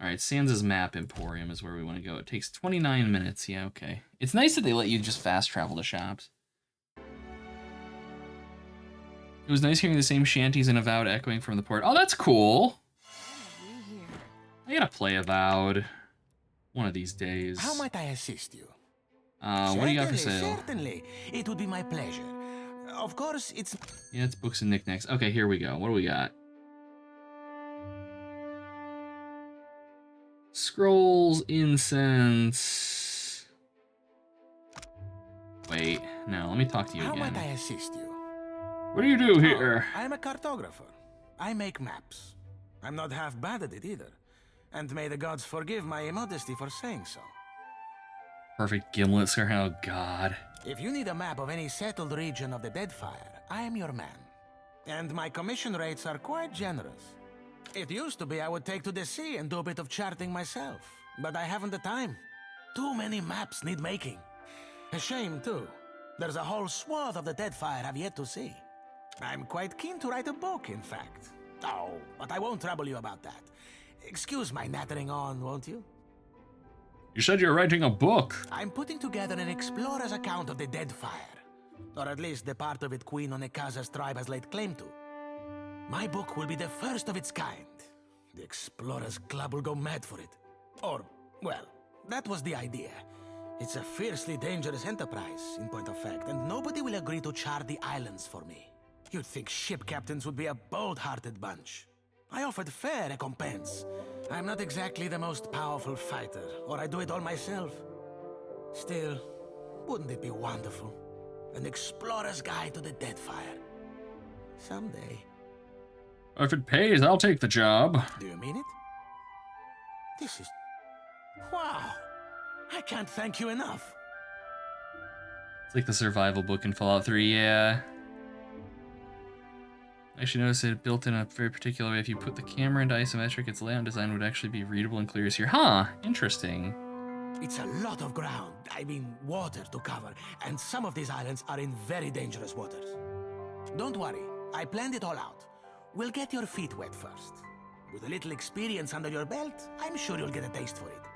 Alright, Sans' Map Emporium is where we want to go. It takes 29 minutes. Yeah, okay. It's nice that they let you just fast travel to shops. It was nice hearing the same shanties in Avowed echoing from the port. Oh, that's cool! I gotta play Avowed one of these days. How might I assist you? What do you got for sale? Certainly. It would be my pleasure. Of course, it's... Yeah, it's books and knickknacks. Okay, here we go. What do we got? Scrolls, incense... Wait, no, let me talk to you again. How might I assist you? What do you do here? I'm a cartographer. I make maps. I'm not half bad at it either. And may the gods forgive my immodesty for saying so. Perfect Gimlet, sir. Oh, God. If you need a map of any settled region of the Deadfire, I am your man. And my commission rates are quite generous. It used to be I would take to the sea and do a bit of charting myself, but I haven't the time. Too many maps need making. A shame, too. There's a whole swath of the Deadfire I've yet to see. I'm quite keen to write a book, in fact. Oh, but I won't trouble you about that. Excuse my nattering on, won't you? You said you're writing a book. I'm putting together an explorer's account of the Deadfire. Or at least the part of it Queen Onekaza's tribe has laid claim to. My book will be the first of its kind. The Explorers Club will go mad for it. Or, well, that was the idea. It's a fiercely dangerous enterprise, in point of fact, and nobody will agree to chart the islands for me. You'd think ship captains would be a bold-hearted bunch. I offered fair recompense. I'm not exactly the most powerful fighter, or I do it all myself. Still, wouldn't it be wonderful? An explorer's guide to the Deadfire. Someday. If it pays, I'll take the job. Do you mean it? This is... Wow! I can't thank you enough. It's like the survival book in Fallout 3, yeah. I actually noticed it built in a very particular way. If you put the camera into isometric, its layout design would actually be readable and clear as here. Huh, interesting. It's a lot of ground, I mean water to cover, and some of these islands are in very dangerous waters. Don't worry, I planned it all out. We'll get your feet wet first. With a little experience under your belt, I'm sure you'll get a taste for it.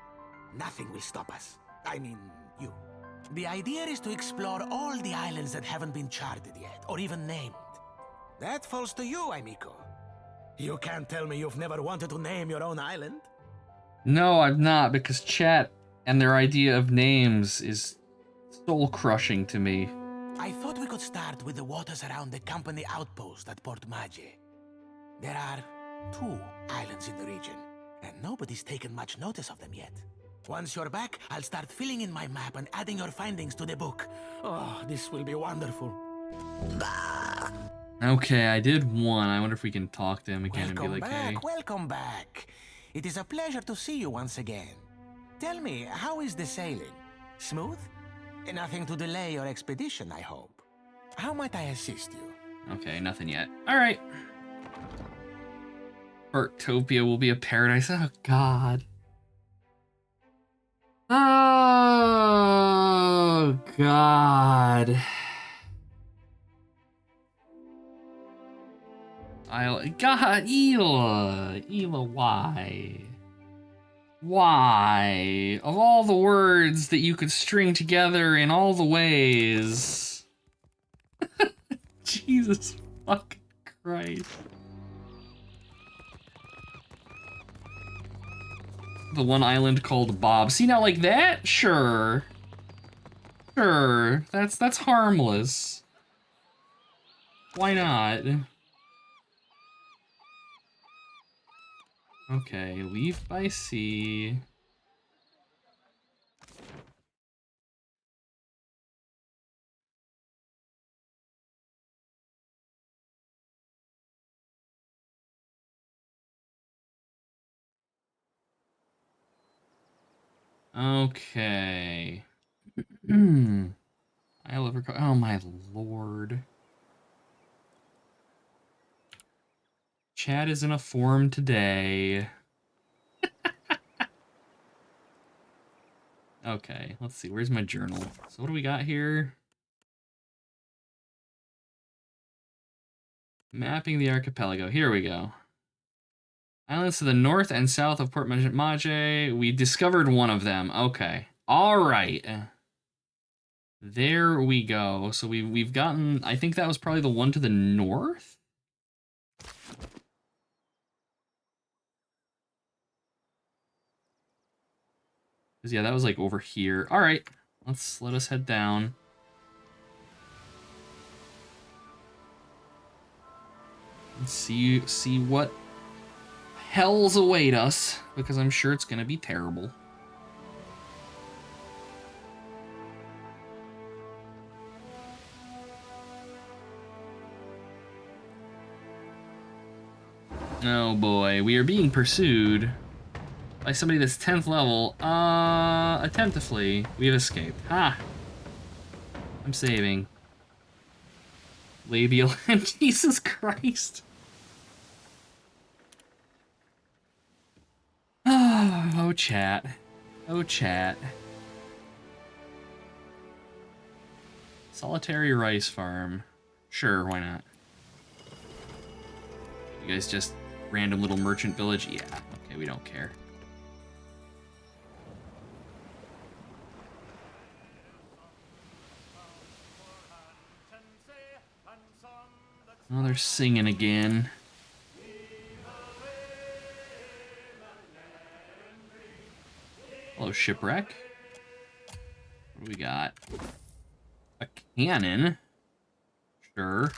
Nothing will stop us. I mean, you. The idea is to explore all the islands that haven't been charted yet, or even named. That falls to you, Amico. You can't tell me you've never wanted to name your own island? No, I've not, because chat and their idea of names is soul-crushing to me. I thought we could start with the waters around the company outpost at Port Maggi. There are 2 islands in the region, and nobody's taken much notice of them yet. Once you're back, I'll start filling in my map and adding your findings to the book. Oh, this will be wonderful. Okay, I did one. I wonder if we can talk to him again and be like, hey. Welcome back. It is a pleasure to see you once again. Tell me, how is the sailing? Smooth? Nothing to delay your expedition, I hope. How might I assist you? Okay, nothing yet. All right. Artopia will be a paradise. Oh, God. Oh, God. God, Ela, why? Why? Of all the words that you could string together in all the ways. Jesus fucking Christ. The one island called Bob. See, now like that? Sure. Sure. That's harmless. Why not? Okay, leave by sea. Okay. I'll ever go. Oh my lord. Chad is in a form today. Okay, let's see. Where's my journal? So what do we got here? Mapping the archipelago. Here we go. Islands to the north and south of Port Maje. We discovered one of them. Okay. All right. There we go. So we've gotten, I think that was probably the one to the north? Because yeah, that was like over here. All right. Let us head down. And see what hells await us, because I'm sure it's gonna be terrible. Oh boy, we are being pursued by somebody that's 10th level. Attempt to flee. We have escaped. Ha! I'm saving. Labial and Jesus Christ. Oh, chat. Oh, chat. Solitary rice farm. Sure, why not? You guys just random little merchant village? Yeah, okay, we don't care. Oh, they're singing again. Hello, shipwreck. What do we got? A cannon. Sure.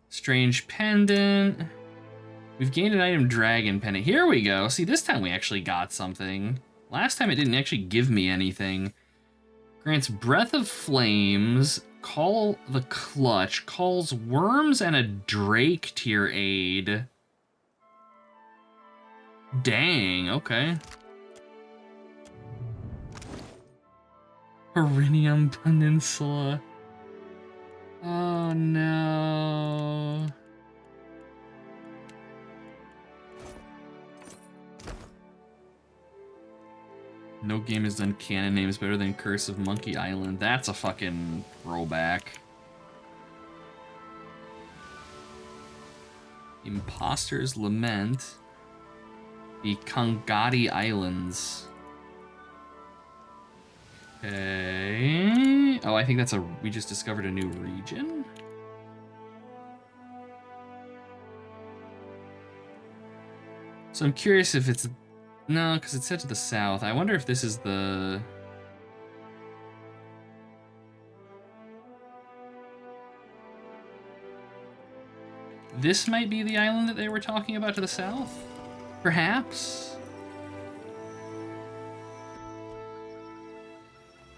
Strange pendant. We've gained an item dragon pendant. Here we go. See, this time we actually got something. Last time it didn't actually give me anything. Grants breath of flames. Call the clutch. Calls worms and a drake to your aid. Dang, okay. Perinium Peninsula. Oh no. No game has done canon names better than Curse of Monkey Island. That's a fucking throwback. Imposter's Lament. The Kangati Islands. Okay. Oh, I think that's we just discovered a new region? So I'm curious if it's... No, because it's set to the south. I wonder if this is the... This might be the island that they were talking about to the south? Perhaps?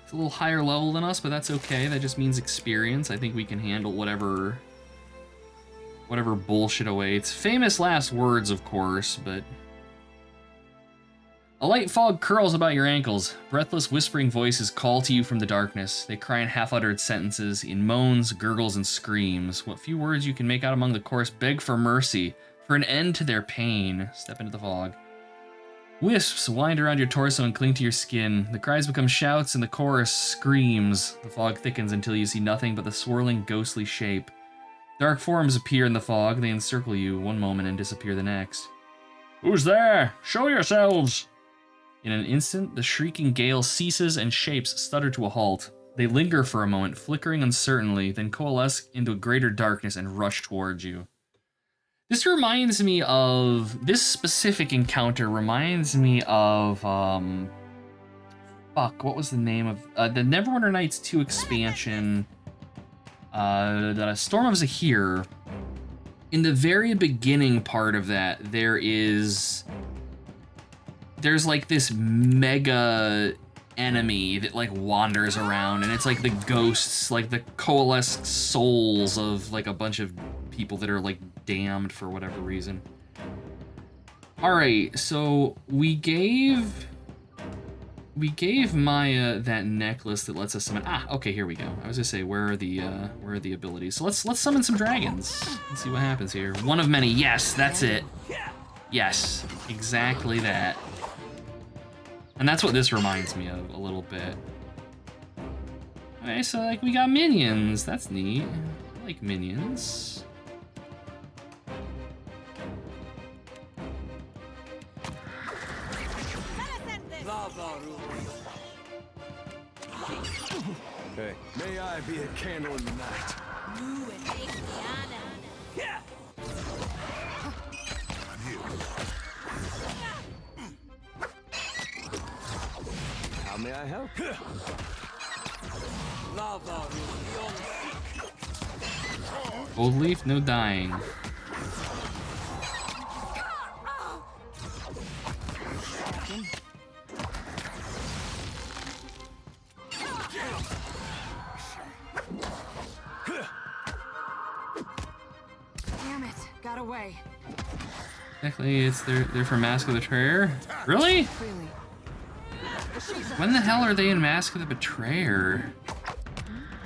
It's a little higher level than us, but that's okay. That just means experience. I think we can handle whatever bullshit awaits. Famous last words, of course, but... A light fog curls about your ankles. Breathless, whispering voices call to you from the darkness. They cry in half-uttered sentences, in moans, gurgles, and screams. What few words you can make out among the chorus beg for mercy, for an end to their pain. Step into the fog. Wisps wind around your torso and cling to your skin. The cries become shouts and the chorus screams. The fog thickens until you see nothing but the swirling, ghostly shape. Dark forms appear in the fog. They encircle you one moment and disappear the next. Who's there? Show yourselves! In an instant, the shrieking gale ceases and shapes stutter to a halt. They linger for a moment, flickering uncertainly, then coalesce into a greater darkness and rush towards you. This reminds me of... This specific encounter reminds me of... Fuck, what was the name of... the Neverwinter Nights 2 expansion... the Storm of Zahir. In the very beginning part of that, there's like this mega enemy that like wanders around, and it's like the ghosts, like the coalesced souls of like a bunch of people that are like damned for whatever reason. All right, so we gave Maya that necklace that lets us summon. Ah, okay, here we go. I was gonna say, where are the abilities? So let's summon some dragons. Let's see what happens here. One of many. Yes, that's it. Yes, exactly that. And that's what this reminds me of a little bit. Okay, so like we got minions. That's neat. I like minions. Hey, may I be a candle in the night? How may I help? Gold leaf, no dying. Damn it, got away. Technically, they're from Mask of the Betrayer. Really? Really. When the hell are they in Mask of the Betrayer?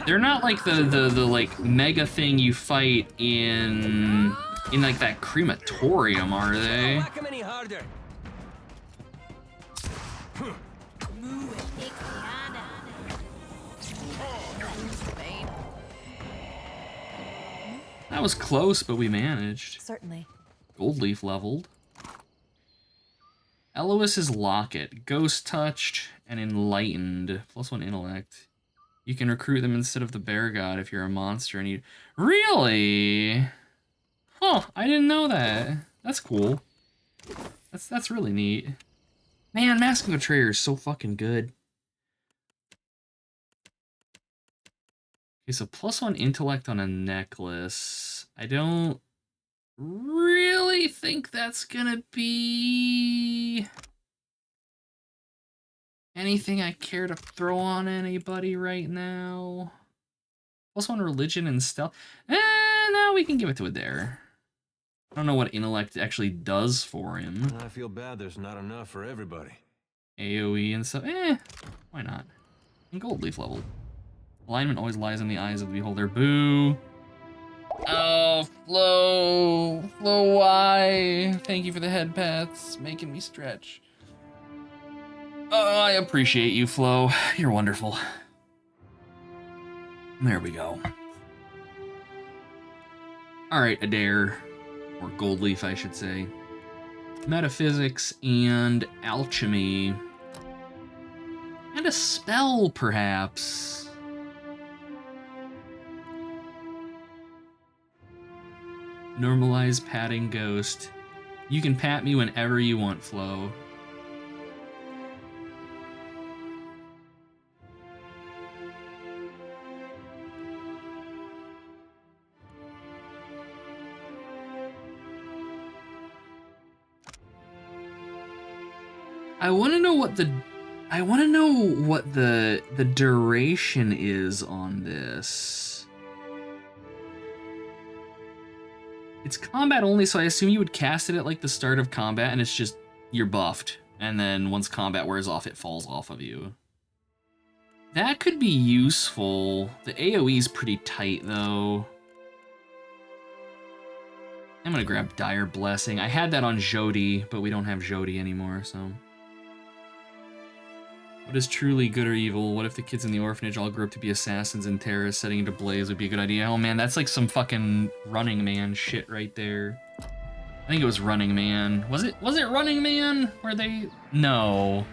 They're not like the like mega thing you fight in like that crematorium, are they? Whack him any harder. That was close, but we managed. Certainly. Gold leaf leveled. Elois's Locket, Ghost Touched and Enlightened, +1 intellect. You can recruit them instead of the Bear God if you're a monster and you... Really? Huh, I didn't know that. That's cool. That's really neat. Man, Mask of the Betrayer is so fucking good. Okay, so +1 intellect on a necklace. I don't really think that's gonna be anything I care to throw on anybody right now. +1 religion and stealth. No, we can give it to Adair. I don't know what intellect actually does for him. I feel bad there's not enough for everybody. AoE and stuff. Why not? And gold leaf level. Alignment always lies in the eyes of the beholder. Boo. Oh, Flo. Flo, why? Thank you for the head pats, making me stretch. Oh, I appreciate you, Flo. You're wonderful. There we go. Alright, Adair. Or Goldleaf, I should say. Metaphysics and alchemy. And a spell, perhaps. Normalize patting ghost. You can pat me whenever you want, Flo. I want to know what the duration is on this. It's combat only, so I assume you would cast it at like the start of combat and it's just you're buffed, and then once combat wears off it falls off of you. That could be useful. The AoE is pretty tight though. I'm gonna grab Dire Blessing. I had that on Jody, but we don't have Jody anymore, so. What is truly good or evil? What if the kids in the orphanage all grew up to be assassins and terrorists? Setting into blaze would be a good idea. Oh man, that's like some fucking Running Man shit right there. I think it was Running Man. Was it Running Man where they... No.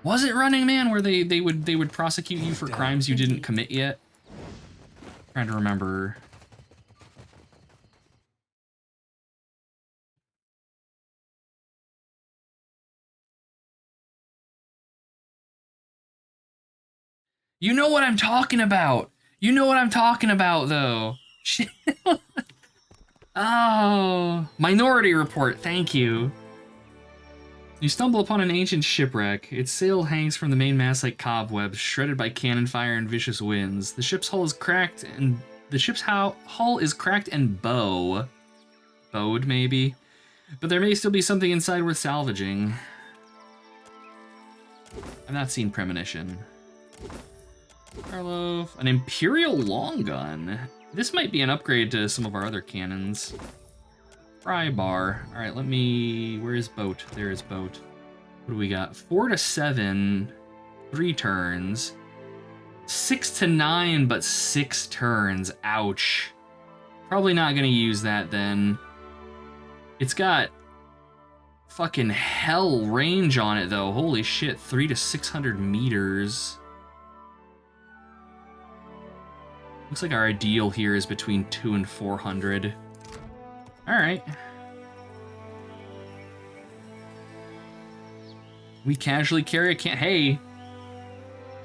Was it Running Man where they would prosecute you for crimes you didn't commit yet? I'm trying to remember. You know what I'm talking about. You know what I'm talking about, though. Oh, Minority Report, thank you. You stumble upon an ancient shipwreck. Its sail hangs from the main mast like cobwebs, shredded by cannon fire and vicious winds. The ship's hull is cracked and bowed, maybe. But there may still be something inside worth salvaging. I've not seen Premonition. Karlov, an Imperial long gun. This might be an upgrade to some of our other cannons. Fry bar. All right, where is boat? There is boat. What do we got? 4 to 7, 3 turns. 6 to 9, but 6 turns. Ouch. Probably not gonna use that then. It's got fucking hell range on it, though. Holy shit, 300 to 600 meters. Looks like our ideal here is between 200 and 400. All right. We casually carry a can. Hey,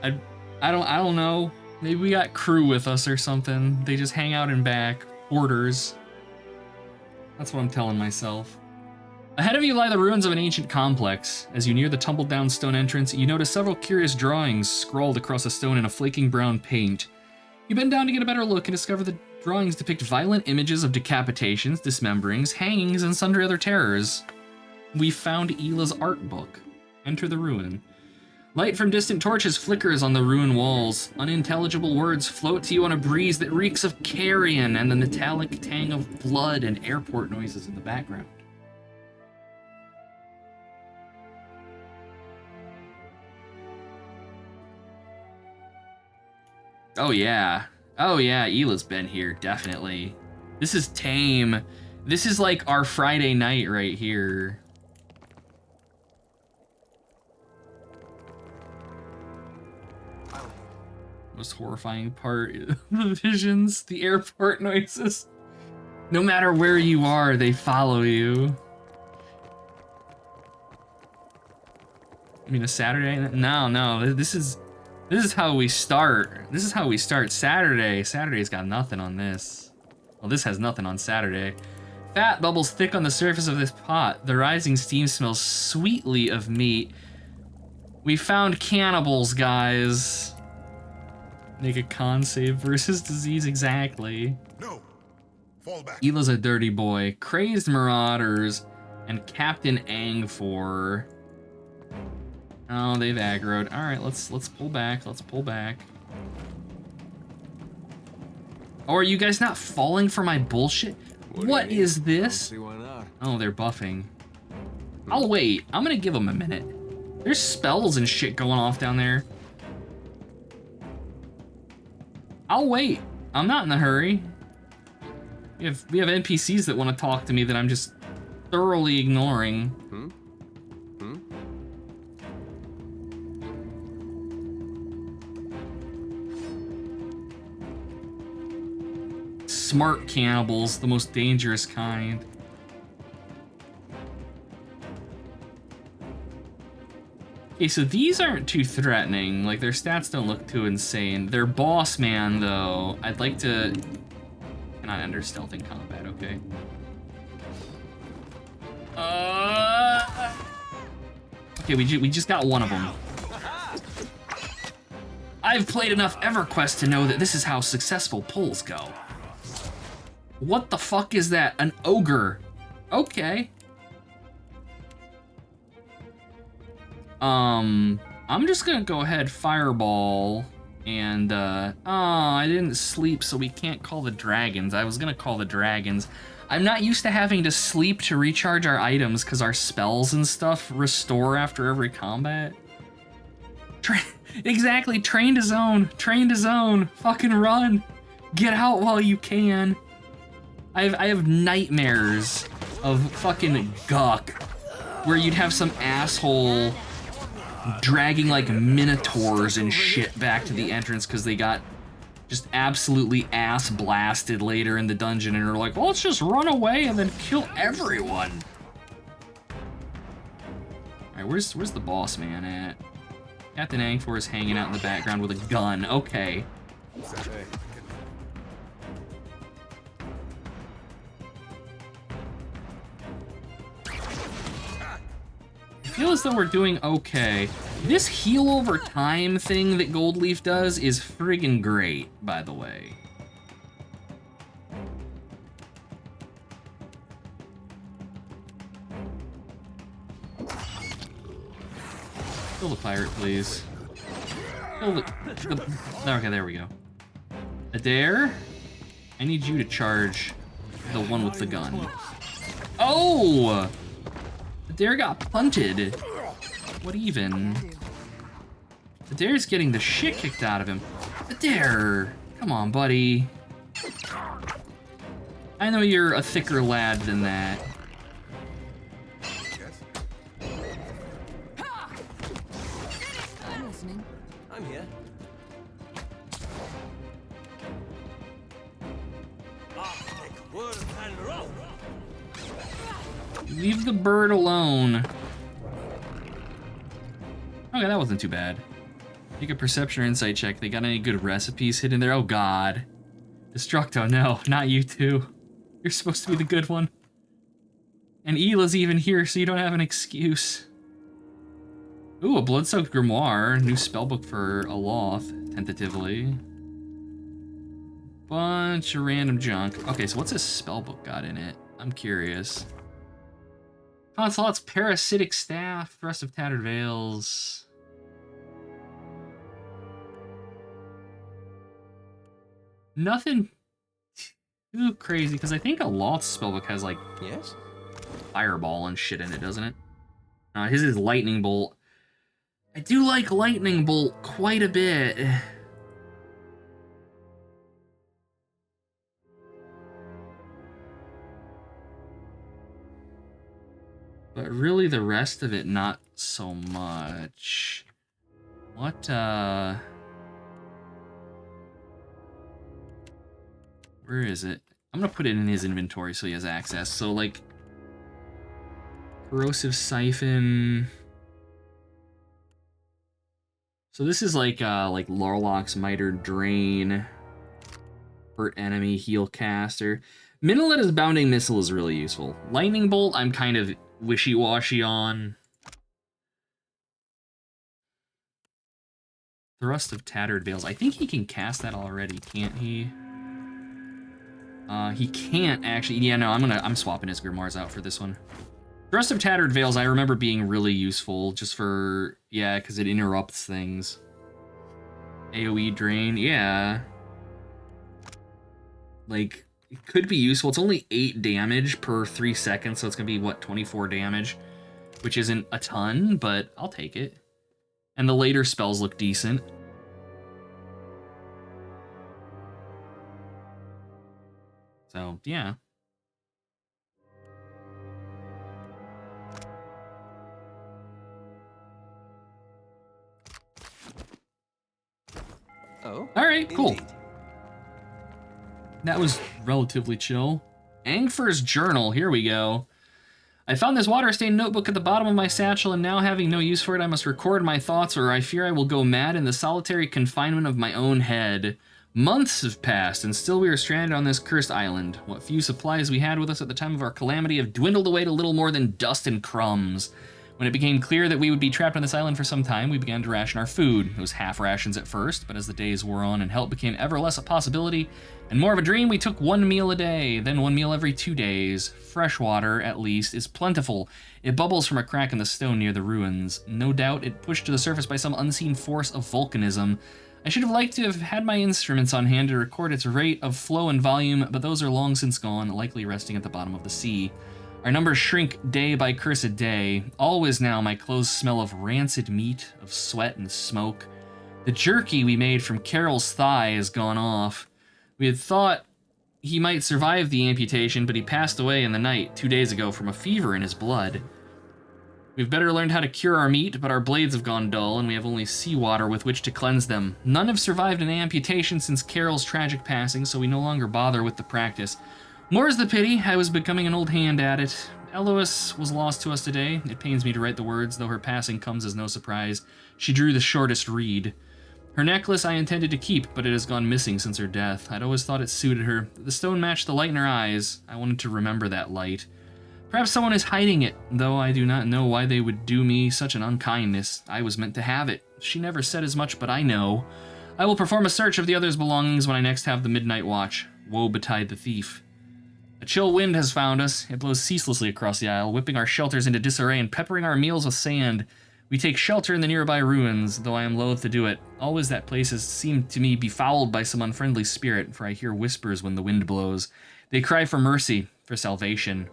I don't know. Maybe we got crew with us or something. They just hang out in back. Orders. That's what I'm telling myself. Ahead of you lie the ruins of an ancient complex. As you near the tumbled down stone entrance, you notice several curious drawings scrawled across a stone in a flaking brown paint. You bend down to get a better look and discover the drawings depict violent images of decapitations, dismemberings, hangings, and sundry other terrors. We found Hila's art book. Enter the ruin. Light from distant torches flickers on the ruin walls. Unintelligible words float to you on a breeze that reeks of carrion and the metallic tang of blood and airport noises in the background. Oh yeah, Hila's been here, definitely. This is tame. This is like our Friday night right here. Most horrifying part is the visions, the airport noises. No matter where you are, they follow you. I mean, a Saturday? No, this is how we start. This is how we start. Saturday's got nothing on this. Well, this has nothing on Saturday. Fat bubbles thick on the surface of this pot. The rising steam smells sweetly of meat. We found cannibals, guys. Make a con save versus disease exactly. No. Fall back. Hila's a dirty boy. Crazed marauders and Captain Angfor. Oh, they've aggroed. All right, let's pull back. Let's pull back. Oh, are you guys not falling for my bullshit? What is this? See why not? Oh, they're buffing. I'll wait. I'm gonna give them a minute. There's spells and shit going off down there. I'll wait. I'm not in a hurry. We have NPCs that want to talk to me that I'm just thoroughly ignoring. Smart cannibals, the most dangerous kind. Okay, so these aren't too threatening. Like, their stats don't look too insane. Their boss man, though, I'd like to... Cannot enter stealth in combat, okay. Okay, we just got one of them. I've played enough EverQuest to know that this is how successful pulls go. What the fuck is that? An ogre. Okay. I'm just gonna go ahead fireball and oh, I didn't sleep, so we can't call the dragons. I was gonna call the dragons. I'm not used to having to sleep to recharge our items because our spells and stuff restore after every combat. Exactly, train to zone, fucking run. Get out while you can. I have nightmares of fucking Guck, where you'd have some asshole dragging like minotaurs and shit back to the entrance because they got just absolutely ass blasted later in the dungeon, and are like, well, let's just run away and then kill everyone. All right, where's the boss man at? Captain Angfor is hanging out in the background with a gun. Okay. I feel as though we're doing okay. This heal over time thing that Goldleaf does is friggin' great, by the way. Kill the pirate, please. Kill the... Okay, there we go. Adair, I need you to charge the one with the gun. Oh! Adair got punted. What even? Adair's getting the shit kicked out of him. Adair! Come on, buddy. I know you're a thicker lad than that. listening? I'm here. Arctic word and roll. Leave the bird alone. Okay, that wasn't too bad. Make a perception or insight check. They got any good recipes hidden there? Oh god. Destructo, no, not you two. You're supposed to be the good one. And Ela's even here, so you don't have an excuse. Ooh, a blood-soaked grimoire. New spellbook for Aloth, tentatively. Bunch of random junk. Okay, so what's this spellbook got in it? I'm curious. Consulot's Parasitic Staff, Thrust of Tattered Veils. Nothing too crazy, because I think Aloth's spellbook has, like, Yes? Fireball and shit in it, doesn't it? His is Lightning Bolt. I do like Lightning Bolt quite a bit. But really the rest of it, not so much. What, where is it? I'm gonna put it in his inventory so he has access. So, like, Corrosive Siphon. So this is like Larlock's Miter Drain. Hurt enemy, heal caster. Minilet's Bounding Missile is really useful. Lightning Bolt, I'm kind of wishy-washy on. Thrust of Tattered Veils. I think he can cast that already, can't he? He can't actually. Yeah, no, I'm swapping his Grimoires out for this one. Thrust of Tattered Veils, I remember being really useful just for, yeah, because it interrupts things. AoE Drain, yeah. Like, it could be useful. It's only 8 damage per 3 seconds, so it's going to be, what, 24 damage? Which isn't a ton, but I'll take it. And the later spells look decent. So, yeah. Oh. All right, cool. Indeed. That was relatively chill. Angfer's Journal, here we go. I found this water-stained notebook at the bottom of my satchel, and now having no use for it, I must record my thoughts, or I fear I will go mad in the solitary confinement of my own head. Months have passed, and still we are stranded on this cursed island. What few supplies we had with us at the time of our calamity have dwindled away to little more than dust and crumbs. When it became clear that we would be trapped on this island for some time, we began to ration our food. It was half rations at first, but as the days wore on and help became ever less a possibility, and more of a dream, we took 1 meal a day, then 1 meal every 2 days. Fresh water, at least, is plentiful. It bubbles from a crack in the stone near the ruins. No doubt it pushed to the surface by some unseen force of volcanism. I should have liked to have had my instruments on hand to record its rate of flow and volume, but those are long since gone, likely resting at the bottom of the sea. Our numbers shrink day by cursed day. Always now my clothes smell of rancid meat, of sweat and smoke. The jerky we made from Carol's thigh has gone off. We had thought he might survive the amputation, but he passed away in the night 2 days ago from a fever in his blood. We've better learned how to cure our meat, but our blades have gone dull, and we have only seawater with which to cleanse them. None have survived an amputation since Carol's tragic passing, so we no longer bother with the practice. More's the pity, I was becoming an old hand at it. Elois was lost to us today. It pains me to write the words, though her passing comes as no surprise. She drew the shortest reed. Her necklace I intended to keep, but it has gone missing since her death. I'd always thought it suited her. The stone matched the light in her eyes. I wanted to remember that light. Perhaps someone is hiding it, though I do not know why they would do me such an unkindness. I was meant to have it. She never said as much, but I know. I will perform a search of the others' belongings when I next have the midnight watch. Woe betide the thief. A chill wind has found us. It blows ceaselessly across the isle, whipping our shelters into disarray and peppering our meals with sand. We take shelter in the nearby ruins, though I am loath to do it. Always that place has seemed to me befouled by some unfriendly spirit, for I hear whispers when the wind blows. They cry for mercy, for salvation.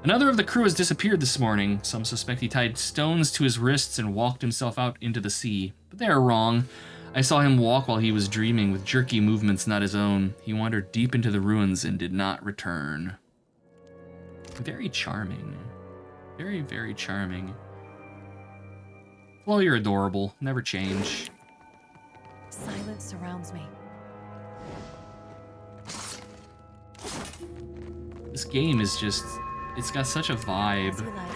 Another of the crew has disappeared this morning. Some suspect he tied stones to his wrists and walked himself out into the sea. But they are wrong. I saw him walk while he was dreaming, with jerky movements not his own. He wandered deep into the ruins and did not return. Very charming. Very, very charming. Flo, you're adorable. Never change. Silence surrounds me. This game is just, it's got such a As vibe. you like.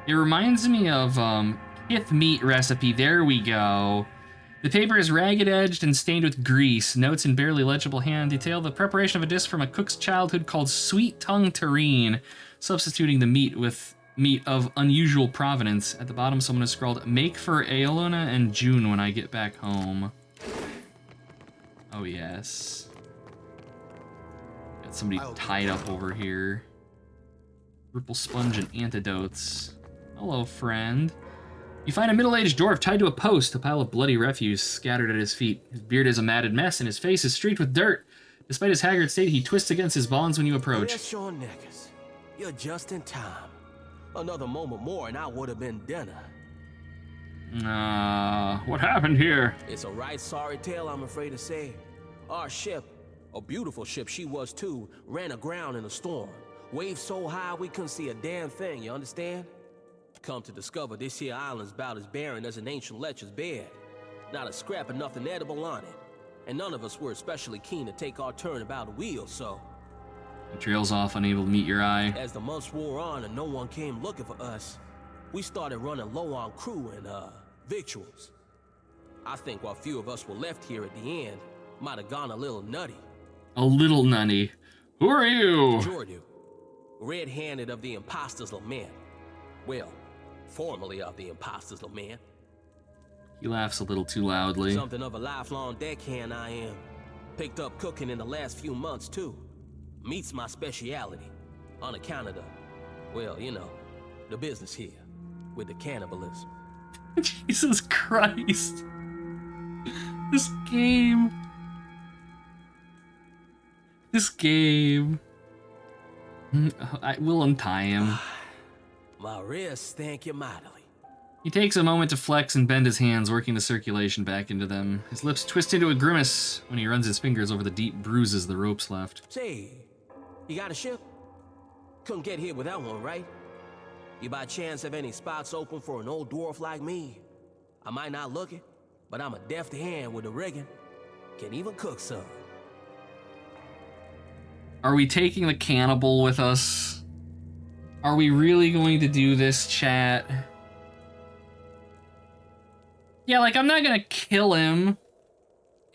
It reminds me of Kith meat recipe. There we go. The paper is ragged-edged and stained with grease. Notes in barely legible hand detail the preparation of a dish from a cook's childhood called sweet tongue terrine, substituting the meat with meat of unusual provenance. At the bottom, someone has scrawled, "Make for Aelona and June when I get back home." Oh yes. Got somebody tied up over here. Purple sponge and antidotes. Hello, friend. You find a middle-aged dwarf tied to a post, a pile of bloody refuse scattered at his feet. His beard is a matted mess, and his face is streaked with dirt. Despite his haggard state, he twists against his bonds when you approach. Yes, Sean Neckers. You're just in time. Another moment more and I would have been dinner. What happened here? It's a right sorry tale, I'm afraid to say. Our ship, a beautiful ship she was too, ran aground in a storm. Waves so high we couldn't see a damn thing, you understand? Come to discover this here island's about as barren as an ancient lecher's bed. Not a scrap of nothing edible on it. And none of us were especially keen to take our turn about the wheel, so... He trails off, unable to meet your eye. As the months wore on and no one came looking for us, we started running low on crew and, victuals. I think what few of us were left here at the end might have gone a little nutty. A little nutty. Who are you? Jordu, red-handed of the Imposter's Lament. Well, formerly of the Imposter's Lament. He laughs a little too loudly. Something of a lifelong deckhand I am. Picked up cooking in the last few months, too. Meat's my speciality, on account of the, well, you know, the business here, with the cannibalism. Jesus Christ. This game. This game. I will untie him. My wrists thank you mightily. He takes a moment to flex and bend his hands, working the circulation back into them. His lips twist into a grimace when he runs his fingers over the deep bruises the ropes left. Say, you got a ship? Couldn't get here without one, right? You by chance have any spots open for an old dwarf like me? I might not look it, but I'm a deft hand with the rigging. Can even cook some. Are we taking the cannibal with us? Are we really going to do this, chat? Yeah, like, I'm not gonna kill him.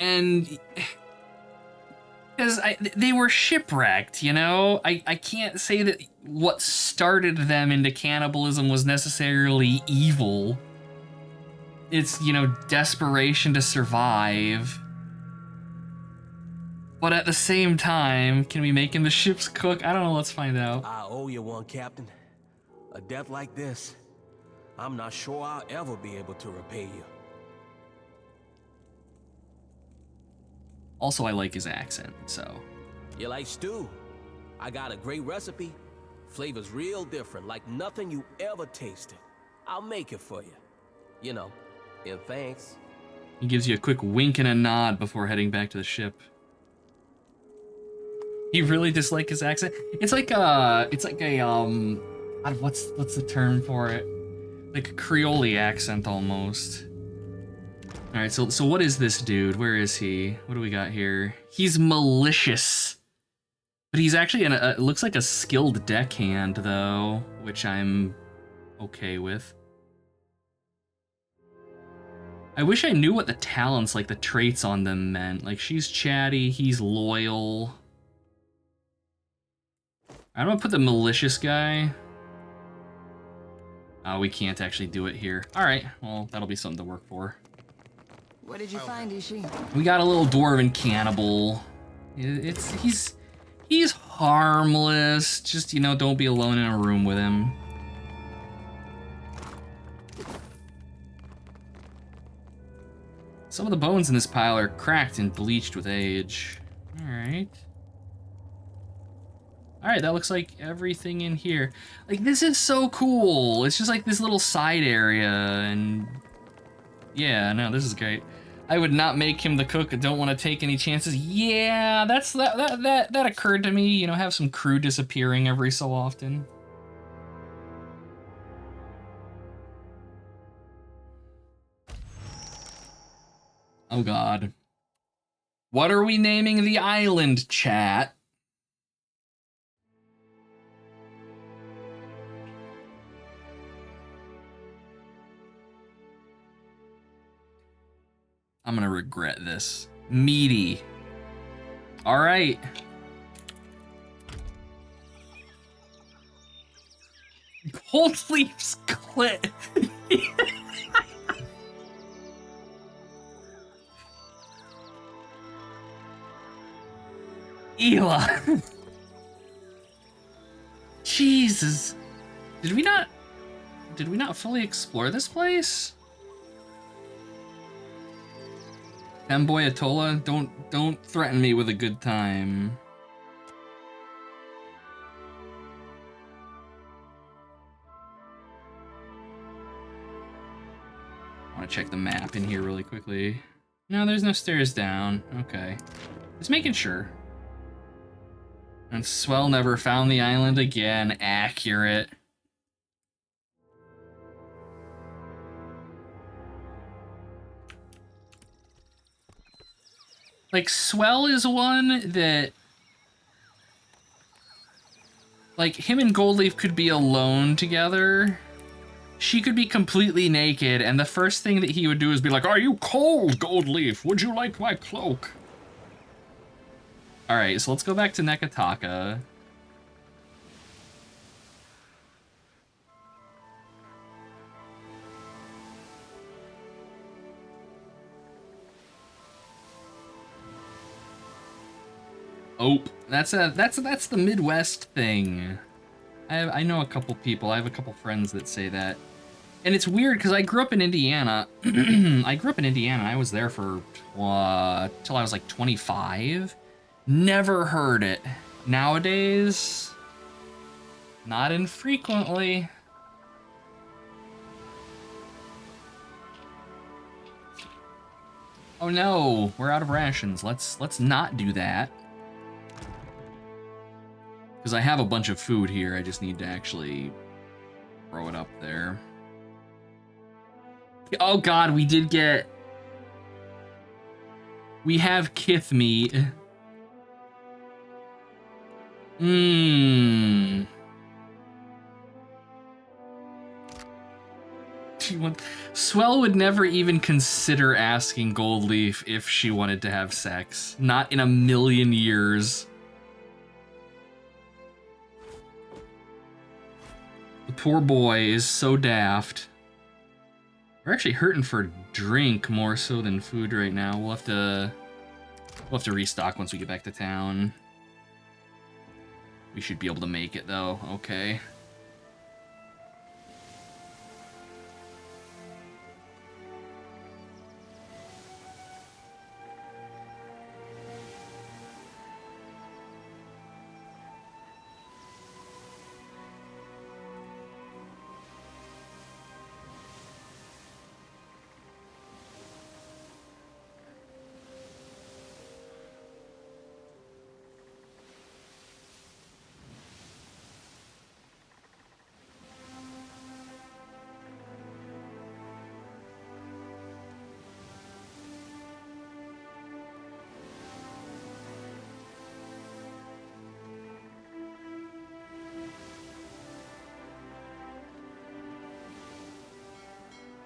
And... because they were shipwrecked, you know? I can't say that what started them into cannibalism was necessarily evil. It's, you know, desperation to survive. But at the same time, can we make him the ship's cook? I don't know, let's find out. I owe you one, Captain. A death like this, I'm not sure I'll ever be able to repay you. Also, I like his accent, so. You like stew? I got a great recipe. Flavor's real different, like nothing you ever tasted. I'll make it for you. You know, and thanks. He gives you a quick wink and a nod before heading back to the ship. You really dislike his accent? It's like a, what's the term for it? Like a Creole accent almost. All right, so what is this dude? Where is he? What do we got here? He's malicious, but he's actually it looks like a skilled deckhand though, which I'm okay with. I wish I knew what the talents, like the traits on them meant. Like she's chatty, he's loyal. I'm gonna put the malicious guy. Oh, we can't actually do it here. All right, well, that'll be something to work for. What did you find, Ishi? We got a little dwarven cannibal. He's harmless. Just, you know, don't be alone in a room with him. Some of the bones in this pile are cracked and bleached with age. All right. All right, that looks like everything in here. Like, this is so cool. It's just like this little side area, and yeah, no, this is great. I would not make him the cook. I don't want to take any chances. Yeah, that occurred to me. You know, have some crew disappearing every so often. Oh god. What are we naming the island, chat? I'm gonna regret this. Meaty. All right. Goldleaf's clit. Ela. Jesus. Did we not fully explore this place? Femboy Atola, don't threaten me with a good time. I want to check the map in here really quickly. No, there's no stairs down. Okay. Just making sure. And Swell never found the island again. Accurate. Like, Swell is one that... Like, him and Goldleaf could be alone together. She could be completely naked, and the first thing that he would do is be like, "Are you cold, Goldleaf? Would you like my cloak?" Alright, so let's go back to Nekataka. Oh, that's the Midwest thing. I know a couple people. I have a couple friends that say that. And it's weird because I grew up in Indiana. I was there for till I was like 25. Never heard it. Nowadays, not infrequently. Oh no, we're out of rations. Let's not do that. Because I have a bunch of food here, I just need to actually throw it up there. Oh god, we have kith meat. Swell would never even consider asking Goldleaf if she wanted to have sex. Not in a million years. The poor boy is so daft. We're actually hurting for drink more so than food right now. We'll have to restock once we get back to town. We should be able to make it though. Okay.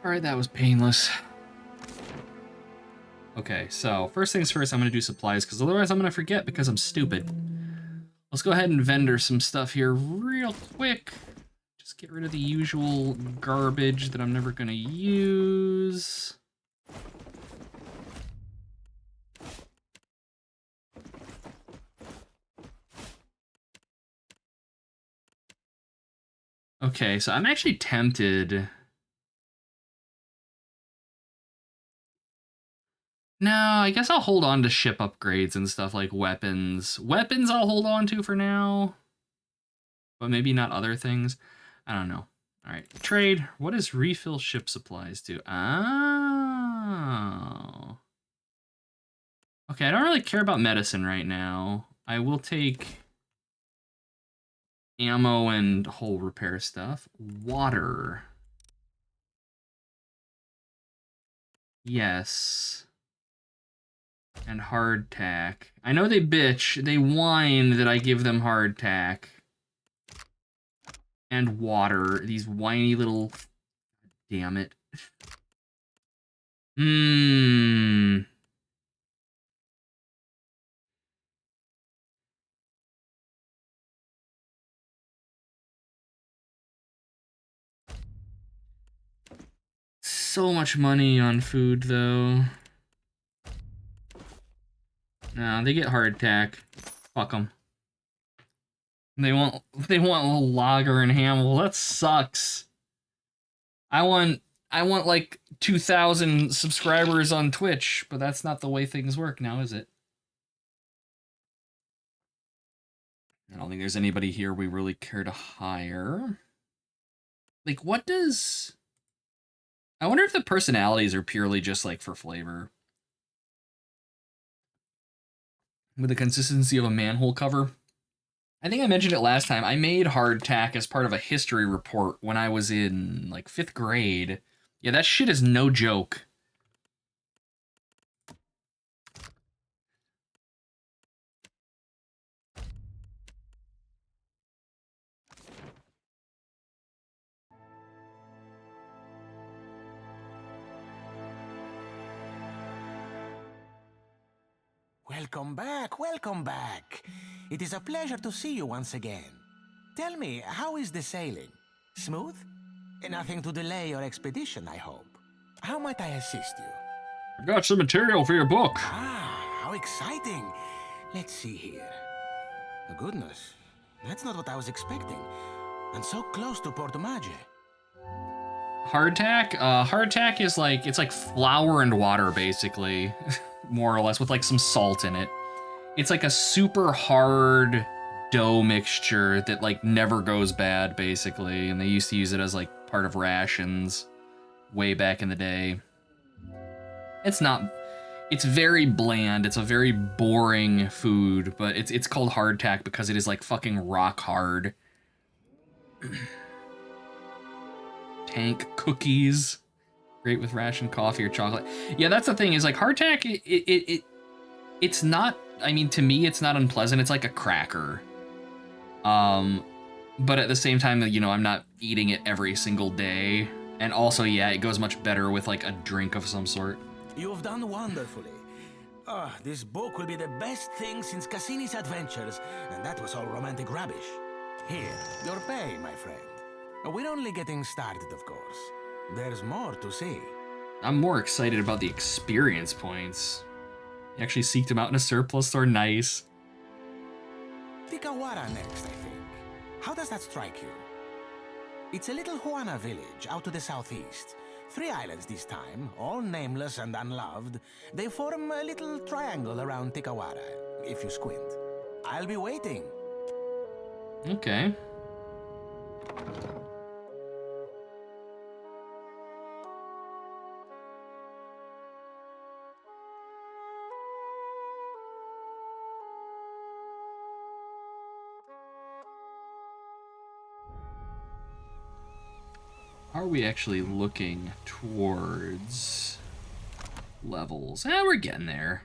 Alright, that was painless. Okay, so first things first, I'm gonna do supplies, because otherwise I'm gonna forget because I'm stupid. Let's go ahead and vendor some stuff here real quick. Just get rid of the usual garbage that I'm never gonna use. Okay, so I'm actually tempted. No, I guess I'll hold on to ship upgrades and stuff like weapons. Weapons I'll hold on to for now. But maybe not other things. I don't know. All right, trade. What does refill ship supplies do? Oh. Okay, I don't really care about medicine right now. I will take ammo and hull repair stuff. Water. Yes. And hardtack. I know they bitch. They whine that I give them hardtack. And water. These whiny little... Damn it. Mmm. So much money on food, though. No, they get hardtack. Fuck them. They want a little lager and ham. Well, that sucks. I want like 2,000 subscribers on Twitch, but that's not the way things work now, is it? I don't think there's anybody here we really care to hire. Like, what does... I wonder if the personalities are purely just, like, for flavor. With the consistency of a manhole cover. I think I mentioned it last time. I made hardtack as part of a history report when I was in, like, 5th grade. Yeah, that shit is no joke. Welcome back, welcome back. It is a pleasure to see you once again. Tell me, how is the sailing? Smooth? Nothing to delay your expedition, I hope. How might I assist you? I've got some material for your book. Ah, how exciting. Let's see here. Goodness, that's not what I was expecting. And so close to Porto Maggi. Hardtack? Hardtack is like, it's like flour and water, basically. More or less, with like some salt in it. It's like a super hard dough mixture that like never goes bad, basically. And they used to use it as like part of rations way back in the day. It's very bland. It's a very boring food, but it's called hardtack because it is like fucking rock hard. Tank cookies. Great with ration coffee or chocolate. Yeah, that's the thing, is like hardtack, it's not, I mean, to me, it's not unpleasant. It's like a cracker. But at the same time, you know, I'm not eating it every single day. And also, yeah, it goes much better with like a drink of some sort. You have done wonderfully. This book will be the best thing since Cassini's adventures, and that was all romantic rubbish. Here, your pay, my friend. We're only getting started, of course. There's more to see. I'm more excited about the experience points. You actually seeked them out in a surplus store, nice. Tikawara next, I think. How does that strike you? It's a little Huana village out to the southeast. 3 islands this time, all nameless and unloved. They form a little triangle around Tikawara, if you squint. I'll be waiting. Okay. Are we actually looking towards levels? We're getting there.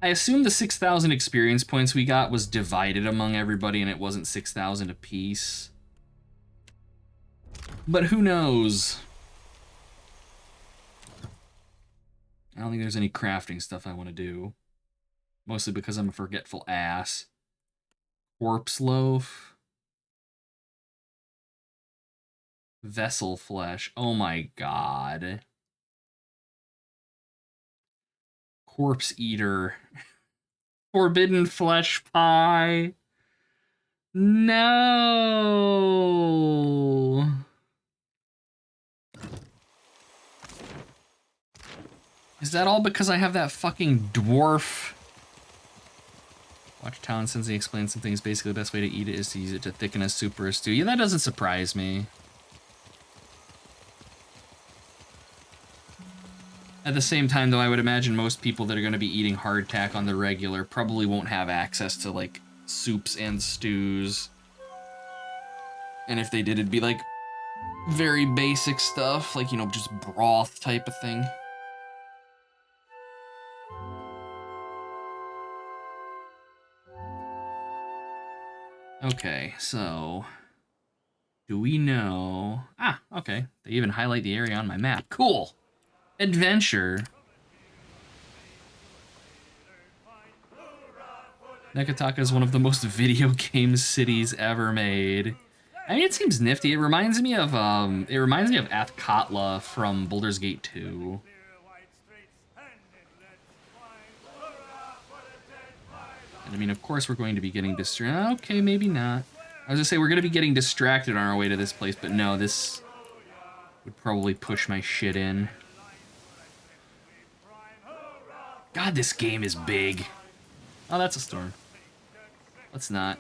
I assume the 6,000 experience points we got was divided among everybody and it wasn't 6,000 apiece. But who knows? I don't think there's any crafting stuff I want to do. Mostly because I'm a forgetful ass. Corpse loaf. Vessel flesh. Oh my god. Corpse eater. Forbidden flesh pie. No. Is that all because I have that fucking dwarf? Watch Talon Sensei explain some things. Basically, the best way to eat it is to use it to thicken a soup or a stew. Yeah, that doesn't surprise me. At the same time, though, I would imagine most people that are going to be eating hardtack on the regular probably won't have access to, like, soups and stews. And if they did, it'd be, like, very basic stuff, like, you know, just broth type of thing. Okay, so do we know? Ah, okay. They even highlight the area on my map. Cool. Adventure. Nekataka is one of the most video game cities ever made. I mean, it seems nifty. It reminds me of Athkatla from Baldur's Gate 2. And I mean, of course, we're going to be getting distracted. Okay, maybe not. I was gonna say we're gonna be getting distracted on our way to this place, but no, this would probably push my shit in. God, this game is big. Oh, that's a storm. Let's not.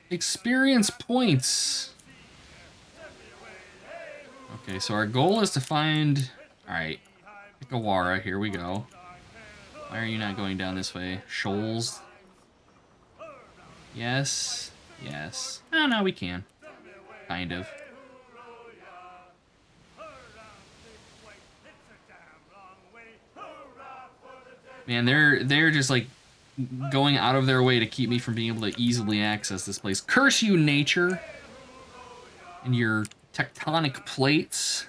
Experience points. Okay, so our goal is to find... Alright. Ikawara, here we go. Why are you not going down this way? Shoals? Yes. Yes. Oh, no, we can. Kind of. Man, they're just like going out of their way to keep me from being able to easily access this place. Curse you, nature! And your tectonic plates.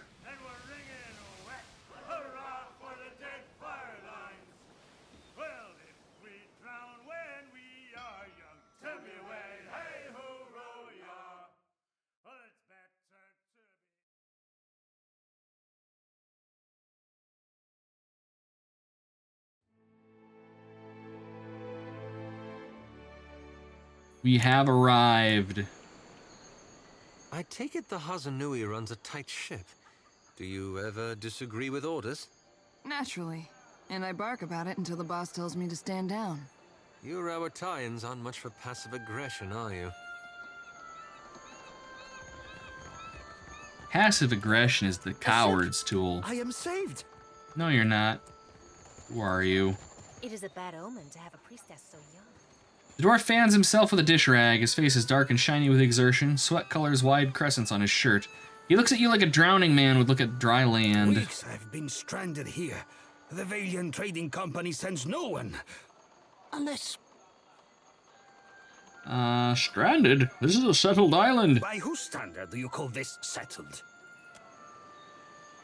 We have arrived. I take it the Hazanui runs a tight ship. Do you ever disagree with orders? Naturally. And I bark about it until the boss tells me to stand down. You Rawatayans aren't much for passive aggression, are you? Passive aggression is the coward's tool. I am saved. No, you're not. Who are you? It is a bad omen to have a priestess so young. The dwarf fans himself with a dish rag. His face is dark and shiny with exertion. Sweat colors wide crescents on his shirt. He looks at you like a drowning man would look at dry land. Weeks I've been stranded here. The Valiant Trading Company sends no one. Unless... Stranded? This is a settled island. By whose standard do you call this settled?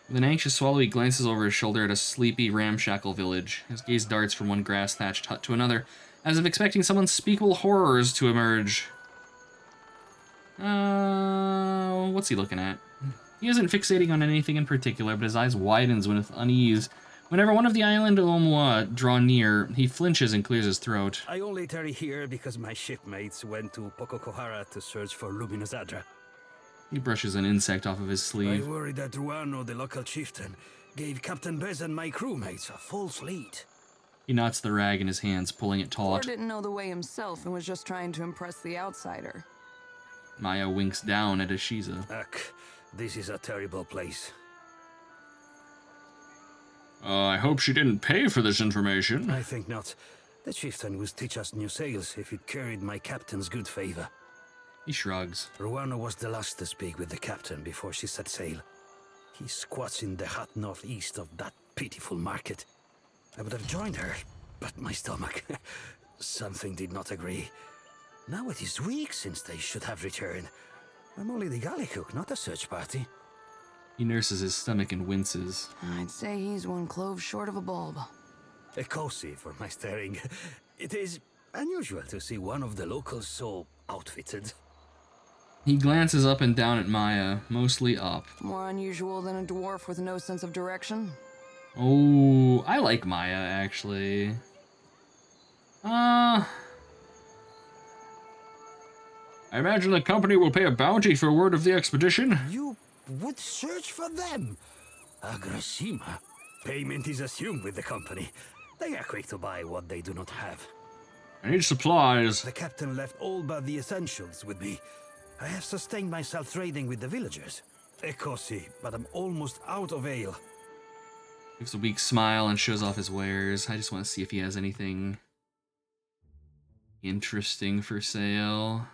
With an anxious swallow, he glances over his shoulder at a sleepy, ramshackle village. His gaze darts from one grass-thatched hut to another, as if expecting some unspeakable horrors to emerge. What's he looking at? He isn't fixating on anything in particular, but his eyes widens with unease. Whenever one of the island Omwa draw near, he flinches and clears his throat. I only tarry here because my shipmates went to Pococohara to search for Luminous Adra. He brushes an insect off of his I sleeve. worry that Ruano, the local chieftain, gave Captain Bez and my crewmates a false lead. He knots the rag in his hands, pulling it Or taut. didn't know the way himself and was just trying to impress the outsider. Maya winks down at Ashiza. Ugh, this is a terrible place. I hope she didn't pay for this information. I think not. The chieftain would teach us new sails if it carried my captain's good favor. He shrugs. Ruano was the last to speak with the captain before she set sail. He squats in the hut northeast of that pitiful market. I would have joined her, but my stomach... something did not agree. Now it is weeks since they should have returned. I'm only the galley cook, not a search party. He nurses his stomach and winces. I'd say he's one clove short of a bulb. A cozy for my staring. It is unusual to see one of the locals so outfitted. He glances up and down at Maya, mostly up. More unusual than a dwarf with no sense of direction. Oh, I like Maya, actually. I imagine the company will pay a bounty for word of the expedition. You would search for them? Agrasima. Payment is assumed with the company. They are quick to buy what they do not have. I need supplies. The captain left all but the essentials with me. I have sustained myself trading with the villagers. Ekosi, but I'm almost out of ale. Gives a weak smile and shows off his wares. I just want to see if he has anything interesting for sale.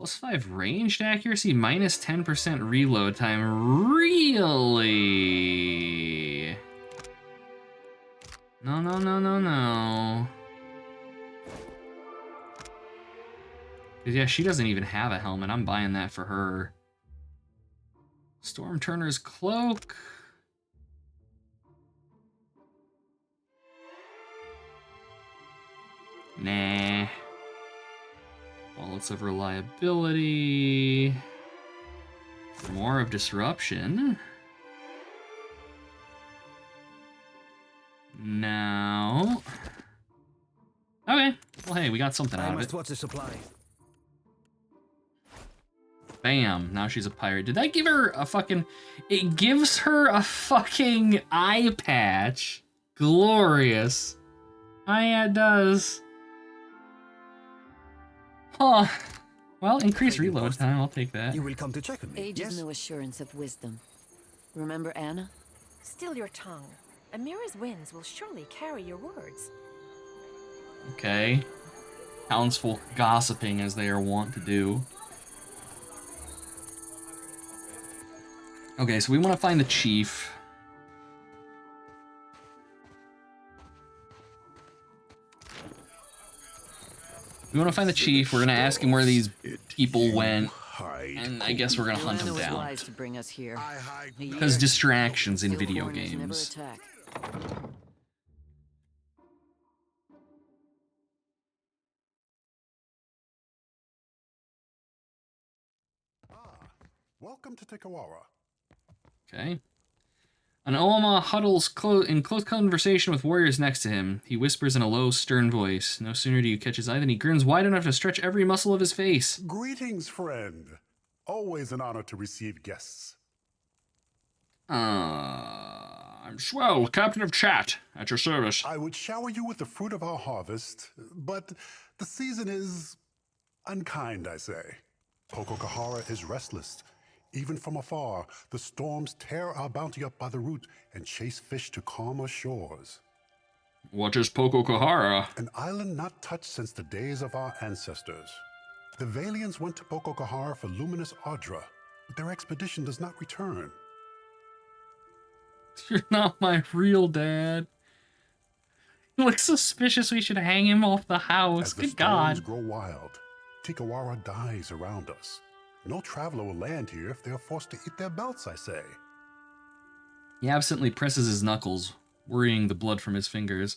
+5 ranged accuracy, minus 10% reload time. Really? No, no, no, no, no. 'Cause yeah, she doesn't even have a helmet. I'm buying that for her. Storm Turner's cloak. Nah. Wallets of reliability. More of disruption. No. Okay. Well, hey, we got something out of it. watch the supply. Bam. Now she's a pirate. Did that give her a fucking... It gives her a fucking eye patch. Glorious. Oh, yeah, it does. Huh. Well, increased reload time. I'll take that. You will come to check on me, Age yes? is no assurance of wisdom. Remember Anna? Still your tongue. Amira's winds will surely carry your words. Okay. Townsfolk gossiping as they are wont to do. Okay, so we want to find the chief. We want to find the chief. We're going to ask him where these people went. And I guess we're going to hunt Joanna them was down. wise to bring us here. Because distractions in Still video foreigners never games. attack. Welcome to Tekawara. Okay. An Oama huddles in close conversation with warriors next to him. He whispers in a low, stern voice. No sooner do you catch his eye than he grins wide enough to stretch every muscle of his face. Greetings, friend. Always an honor to receive guests. I'm Swell, Captain of Chat, at your service. I would shower you with the fruit of our harvest, but the season is unkind, I say. Pokokahara is restless. Even from afar, the storms tear our bounty up by the root and chase fish to calmer shores. What is Pokokahara? An island not touched since the days of our ancestors. The Valians went to Pokokahara for luminous Audra, but their expedition does not return. You're not my real dad. He looks suspicious. We should hang him off the house. As the Good storms God. grow wild, Tikawara dies around us. No traveler will land here if they are forced to eat their belts, I say. He absently presses his knuckles, worrying the blood from his fingers.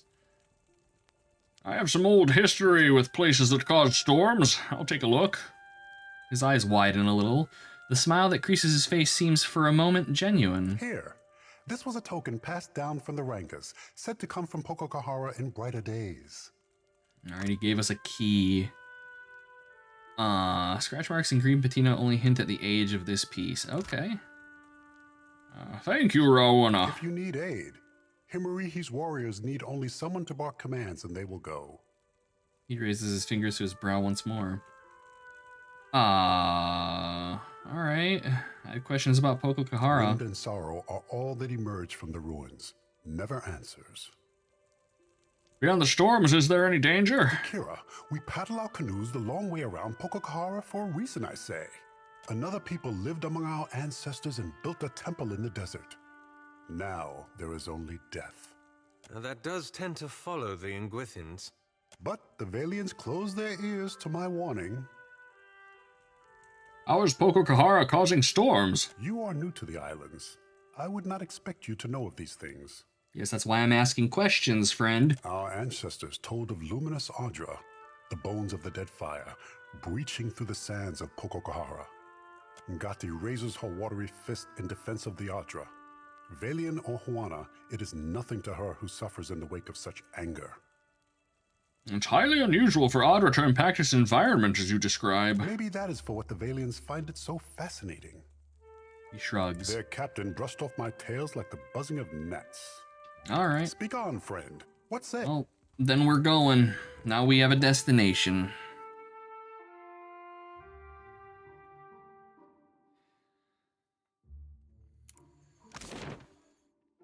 I have some old history with places that cause storms. I'll take a look. His eyes widen a little. The smile that creases his face seems for a moment genuine. Here, this was a token passed down from the Rankas, said to come from Pokokahara in brighter days. Alright, he gave us a key. Scratch marks and green patina only hint at the age of this piece. Okay. Thank you, Rowana. If you need aid, Himarihi's warriors need only someone to bark commands and they will go. He raises his fingers to his brow once more. Alright. I have questions about Pokokahara. Wind and sorrow are all that emerge from the ruins. Never answers. Beyond the storms, is there any danger? Kira, we paddle our canoes the long way around Pokokahara for a reason, I say. Another people lived among our ancestors and built a temple in the desert. Now there is only death. Now, that does tend to follow the Ingwithins. But the Valians closed their ears to my warning. How is Pokokahara causing storms? You are new to the islands. I would not expect you to know of these things. Yes, that's why I'm asking questions, friend. Our ancestors told of luminous Audra, the bones of the dead fire, breaching through the sands of Pokokahara. Ngati raises her watery fist in defense of the Audra. Valian or Huana, it is nothing to her who suffers in the wake of such anger. It's highly unusual for Audra to impact its environment as you describe. Maybe that is for what the Valians find it so fascinating. He shrugs. Their captain brushed off my tails like the buzzing of gnats. Alright. Speak on, friend. What say? Well, then we're going. Now we have a destination.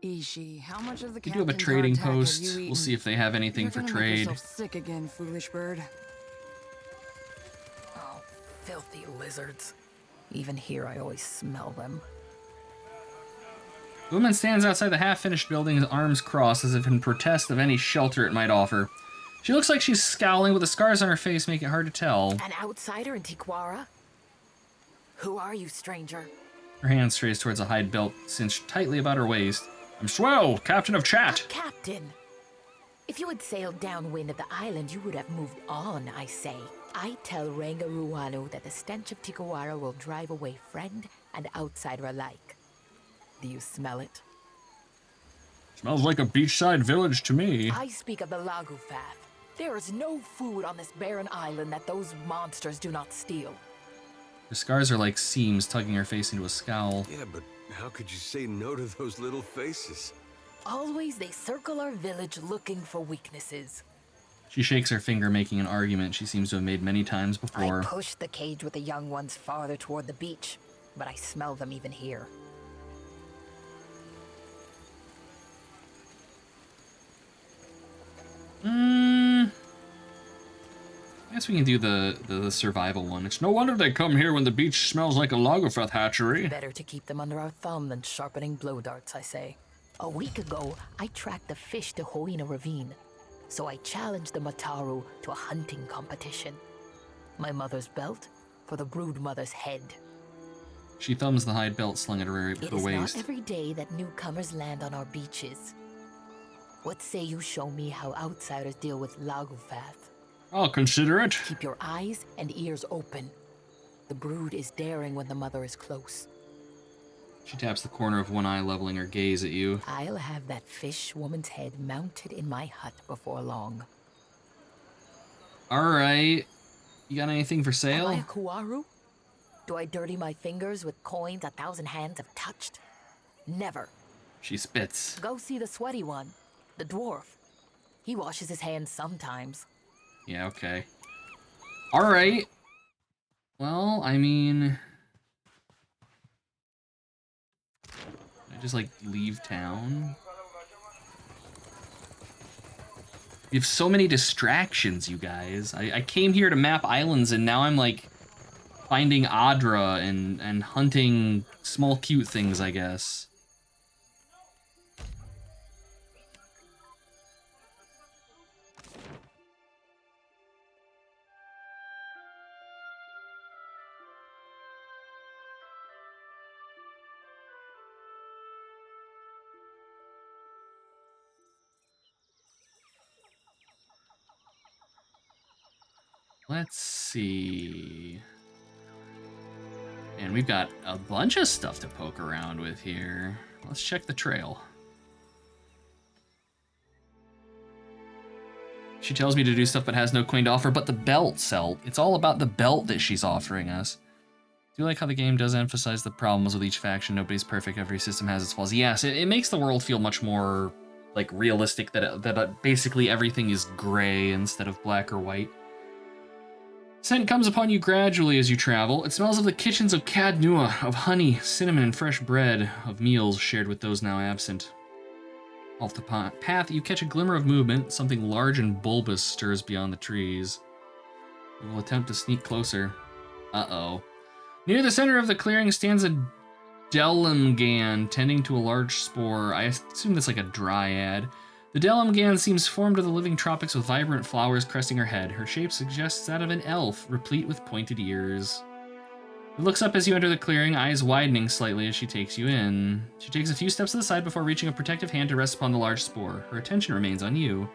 Ishi, how much of the We do have a captain's trading hardtack have post. you We'll eaten? see if they have anything You're for gonna make trade. yourself sick again, foolish bird. Oh, Filthy lizards. Even here, I always smell them. The woman stands outside the half-finished building, arms crossed as if in protest of any shelter it might offer. She looks like she's scowling, but the scars on her face make it hard to tell. An outsider in Tiquara? Who are you, stranger? Her hand strays towards a hide belt cinched tightly about her waist. I'm Swell, captain of Chat. Captain! If you had sailed downwind of the island, you would have moved on, I say. I tell Rangaruano that the stench of Tiquara will drive away friend and outsider alike. Do you smell it? Smells like a beachside village to me. I speak of the Lagufath. There is no food on this barren island that those monsters do not steal. Her scars are like seams tugging her face into a scowl. Yeah, but how could you say no to those little faces? Always they circle our village looking for weaknesses. She shakes her finger, making an argument she seems to have made many times before. I pushed the cage with the young ones farther toward the beach, but I smell them even here. I guess we can do the survival one. It's no wonder they come here when the beach smells like a Lagerfrath hatchery. Better to keep them under our thumb than sharpening blow darts, I say. A week ago, I tracked the fish to Hoina Ravine, so I challenged the Mataru to a hunting competition. My mother's belt for the brood mother's head. She thumbs the hide belt slung at her waist. It is not every day that newcomers land on our beaches. What say you show me how outsiders deal with Lagufath? I'll consider it. Keep your eyes and ears open. The brood is daring when the mother is close. She taps the corner of one eye, leveling her gaze at you. I'll have that fish woman's head mounted in my hut before long. Alright. You got anything for sale? Am I a Kuaru? Do I dirty my fingers with coins 1,000 hands have touched? Never. She spits. Go see the sweaty one, the dwarf. He washes his hands sometimes. Yeah, okay. Alright. Well, I mean... I just, like, leave town? We have so many distractions, you guys. I came here to map islands, and now I'm, like, finding Adra and hunting small cute things, I guess. Let's see. And we've got a bunch of stuff to poke around with here. Let's check the trail. She tells me to do stuff but has no coin to offer but the belt, Celt. It's all about the belt that she's offering us. Do you like how the game does emphasize the problems with each faction? Nobody's perfect, every system has its flaws. Yes, it makes the world feel much more like realistic, that basically everything is gray instead of black or white. Scent comes upon you gradually as you travel. It smells of the kitchens of Cad Nua, of honey, cinnamon, and fresh bread, of meals shared with those now absent. Off the path, you catch a glimmer of movement. Something large and bulbous stirs beyond the trees. You will attempt to sneak closer. Uh-oh. Near the center of the clearing stands a Delimgan tending to a large spore. I assume that's like a dryad. The Delimgan seems formed of the living tropics with vibrant flowers cresting her head. Her shape suggests that of an elf, replete with pointed ears. It looks up as you enter the clearing, eyes widening slightly as she takes you in. She takes a few steps to the side before reaching a protective hand to rest upon the large spore. Her attention remains on you.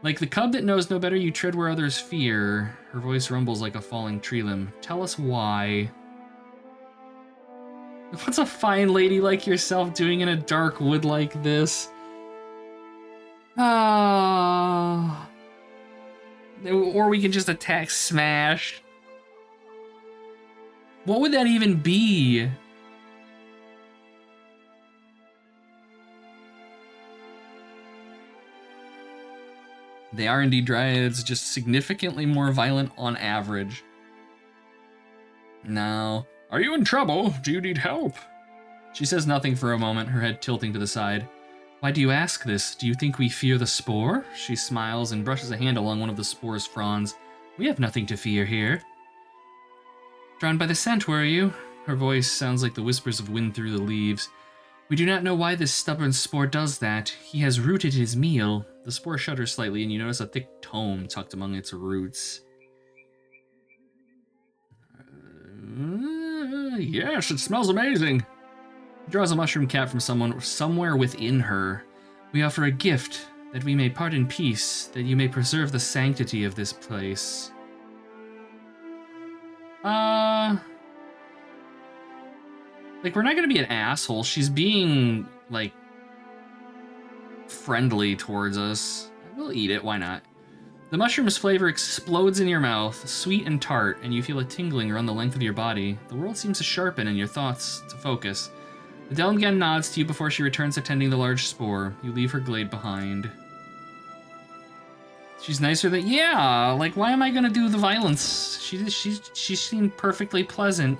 Like the cub that knows no better, you tread where others fear. Her voice rumbles like a falling tree limb. Tell us why. What's a fine lady like yourself doing in a dark wood like this? Ah. Or we can just attack Smash. What would that even be? They are indeed dryads, just significantly more violent on average. Now, are you in trouble? Do you need help? She says nothing for a moment, her head tilting to the side. Why do you ask this? Do you think we fear the spore? She smiles and brushes a hand along one of the spore's fronds. We have nothing to fear here. Drawn by the scent, were you? Her voice sounds like the whispers of wind through the leaves. We do not know why this stubborn spore does that. He has rooted his meal. The spore shudders slightly, and you notice a thick tome tucked among its roots. Yes, it smells amazing. He draws a mushroom cap from someone somewhere within her. We offer a gift, that we may part in peace, that you may preserve the sanctity of this place. Like, we're not gonna be an asshole. She's being, like, friendly towards us. We'll eat it, why not? The mushroom's flavor explodes in your mouth, sweet and tart, and you feel a tingling run the length of your body. The world seems to sharpen and your thoughts to focus. The Delmgen nods to you before she returns to tending the large spore. You leave her glade behind. She's nicer than... Yeah, like, why am I gonna do the violence? She seemed perfectly pleasant.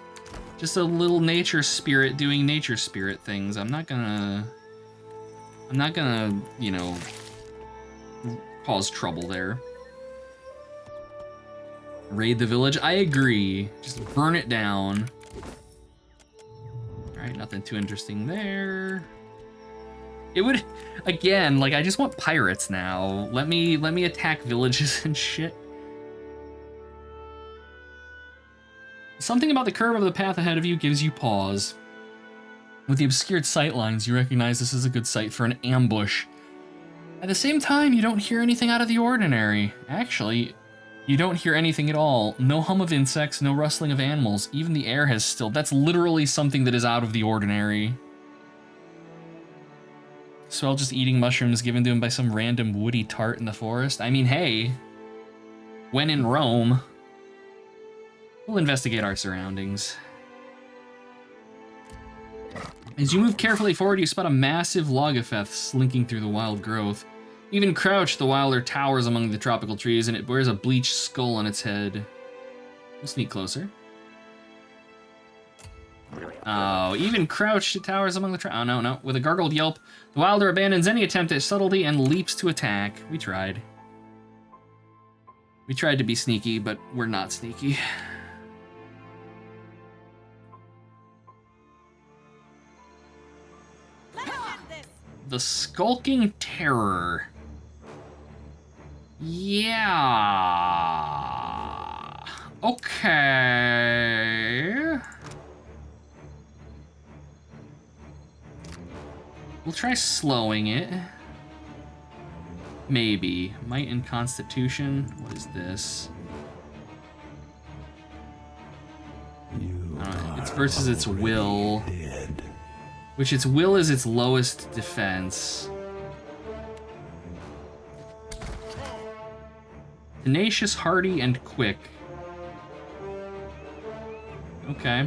Just a little nature spirit doing nature spirit things. I'm not gonna, you know, cause trouble there. Raid the village? I agree. Just burn it down. Alright, nothing too interesting there. It would, again, like, I just want pirates now. Let me attack villages and shit. Something about the curve of the path ahead of you gives you pause. With the obscured sight lines, you recognize this is a good site for an ambush. At the same time, you don't hear anything out of the ordinary. Actually, you don't hear anything at all. No hum of insects, no rustling of animals. Even the air has stilled. That's literally something that is out of the ordinary. Swell just eating mushrooms given to him by some random woody tart in the forest. I mean, hey, when in Rome. We'll investigate our surroundings. As you move carefully forward, you spot a massive Logofeth slinking through the wild growth. Even crouched, the wilder towers among the tropical trees, and it wears a bleached skull on its head. We'll sneak closer. Oh, even crouched, it towers among the oh, no. With a gargled yelp, the wilder abandons any attempt at subtlety and leaps to attack. We tried. We tried to be sneaky, but we're not sneaky. The Skulking Terror. Yeah. Okay. We'll try slowing it. Maybe. Might and Constitution. What is this? It's versus its will. Which its will is its lowest defense. Tenacious, hardy, and quick. Okay.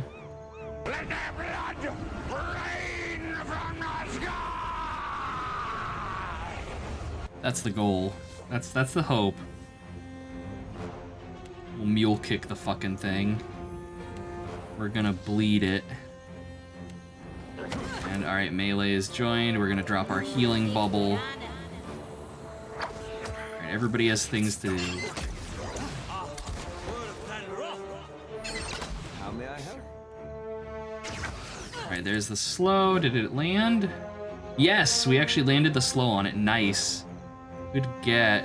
Let their blood rain from the sky! That's the goal. That's the hope. We'll mule kick the fucking thing. We're gonna bleed it. And alright, melee is joined. We're gonna drop our healing bubble. Alright, everybody has things to do. How may I help? Alright, there's the slow. Did it land? Yes, we actually landed the slow on it. Nice. Good get.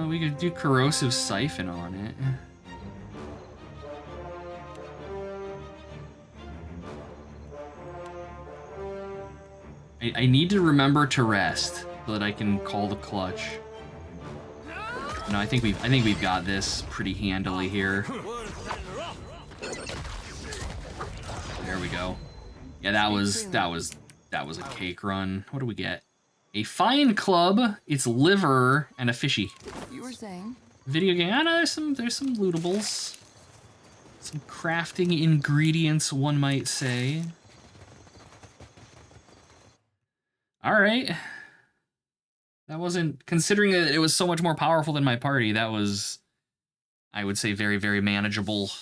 We could do corrosive siphon on it. I need to remember to rest so that I can call the clutch. No, I think we've got this pretty handily here. There we go. Yeah, that was a cake run. What do we get? A fine club, its liver, and a fishy. You were saying? Video game. I know there's some lootables. Some crafting ingredients, one might say. Alright. That wasn't, considering that it was so much more powerful than my party, that was, I would say, very, very manageable.